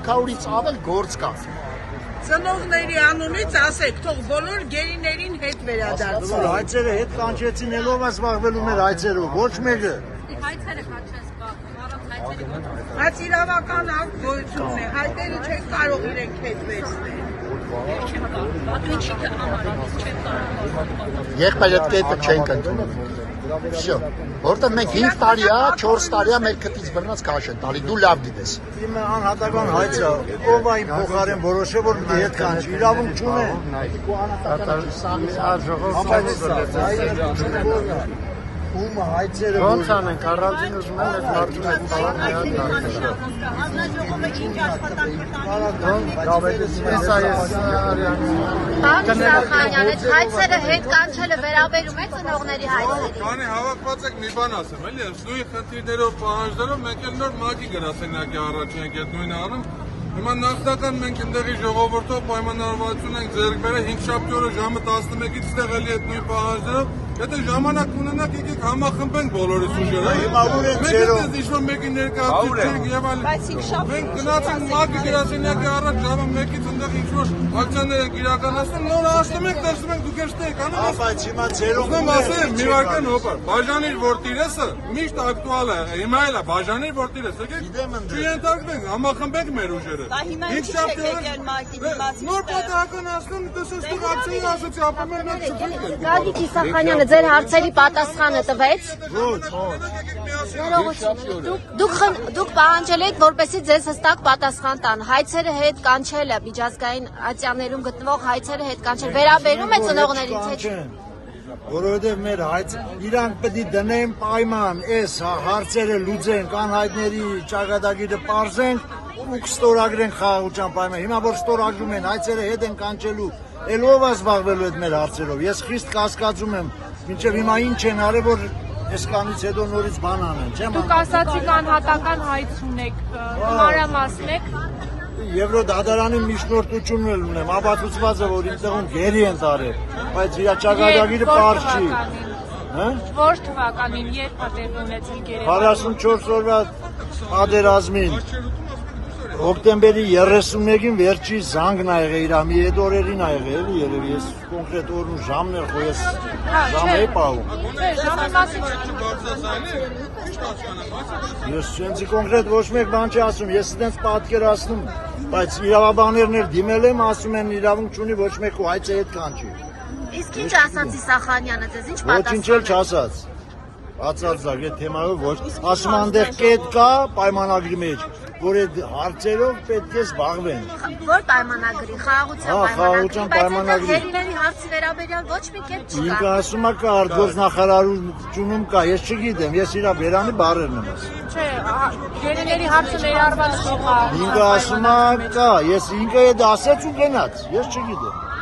300-ից ավել գործ կա։ Ծնողների անունից ասեք, թող բոլոր գերիներին հետ վերադարձան։ Հայցերը հետ կանչեցին, ելով զբաղվելու մեր հայցերով, ոչ մեկը։ Հայցերը կանչեն զբաղվում, առանց հայցերի Այդ իրավական գոյություն է, հայտերը չեն կարող իրենք հետ վերցնել։ Եղբայր այդ կետը չենք ընդունում։ Всё։ Որտեղ մենք 5 տարի է, 4 տարի է մեր քթից բռնած քաշ են տալի, դու լավ գիտես։ Իմ անհատական հայց է, ով այն փոխարեն որոշե որ պիտի հետ կանչի, իրավունք չունե։ Ում հայցերը ոնց անենք, առանձին ուզում են այդ մարդուն այդ բանը Այդ հայցերը հետ կանչելը վերաբերում է ծնողների հայցերին։ Քանի հավաքված եք մի բան ասեմ, էլի, նույն խնդիրներով, պահանջներով մենք էլ նոր մագի գրասենյակի առաջ ենք այդ նույնը անում։ Հիմա նախնական մենք ընդեղի ժողովրդով պայմանավորվածություն ենք ձեռք բերել 5 շաբթի օրը ժամը 11-ից ստեղ էլի այդ նույն պահանջներով։ Եթե ժամանակ ունենաք, եկեք համախմբենք բոլորիս ուժերը։ Մենք այդպես ինչ-որ մեկի ներկայացուցենք եւ այլն։ Մենք գնացինք մագի գրասենյակի առաջ ժամը 1-ից ընդեղ ինչ-որ ակցիաներ ենք իրականացնում, նոր ասում ենք, տեսնում ենք դուք էստեղ անում։ Բայց հիմա ձերով Ուսում ասեմ, մի վարքան հոպար, բաժանիր որտիրեսը միշտ ակտուալ է, հիմա էլ է, բաժանիր որտիրես, եկեք չենթարկվենք, համախմբենք մեր ուժերը։ Նոր պատահականացնում, տեսես դուք ակցիայի ասոցի ապրում են մենք չփրկենք։ Գագիկ Իսախանյանը ձեր հարցերի պատասխանը տվեց։ Դուք պահանջել եք, որպեսզի ձեզ հստակ պատասխան տան։ Հայցերը հետ կանչելը, միջազգային ատյաններում գտնվող հայցերը հետ կանչել վերաբերում է ծնողներից հետ։ Որովհետև մեր հայց իրանք պետք է դնեն պայման, այս հարցերը լուծենք, անհայտների ճակատագիրը պարզենք ու կստորագրենք խաղաղության պայման։ Հիմա որ ստորագրում են, հայցերը հետ են կանչելու, էլ ով է զբաղվելու այդ մեր հարցերով։ Ես խիստ կասկածում եմ, մինչև հիմա ինչ են արել, որ այսքանից հետո նորից բան անեն, չեմ Դուք ասացիք անհատական հայց ունեք, մանրամասնեք։ Եվրոդատարանի միջնորդությունն էլ ունեմ, ապացուցված է, որ ինտեղում գերի են տարել, բայց իր ճակատագիրը պարզ չի։ Որ թվականին երբ է տեղ ունեցել գերեվարում։ 44 օրվա պատերազմին հոկտեմբերի 31-ին վերջի զանգն ա եղել, իր մի հետ օրերին ա եղել, երևի ես կոնկրետ օրն ու ժամն էլ խո ես ժամը էի պահում։ Ժամը մասին Ես sensi կոնկրետ ոչ մեկ բան չի ասում, ես այդպես պատկերացնում, բայց իրավաբաններն էլ դիմել եմ, ասում են իրավունք չունի ոչ մեկու հայցը հետ կանչի։ Իսկ ինչ ասաց Իսախանյանը ձեզ, ինչ Ոչինչ էլ չասաց։ Բացարձակ այդ թեմայով ոչ, ասում այնտեղ կետ կա պայմանագրի մեջ, որ այդ հարցերով պետք է զբաղվեն։ Որ պայմանագրի, խաղաղության պայմանագրի, բայց գերիների հարցի վերաբերյալ ոչ մի կետ չկա։ Ինքը ասում է կա արտգործնախարարությունում կա, ես չգիտեմ, ես իր բերանի բառերն եմ ասում։ Չէ, գերիների հարցը ներառված չի։ Ինքը ասում է կա, ես ինքը այդ ասեց ու գնաց, ես չգիտեմ։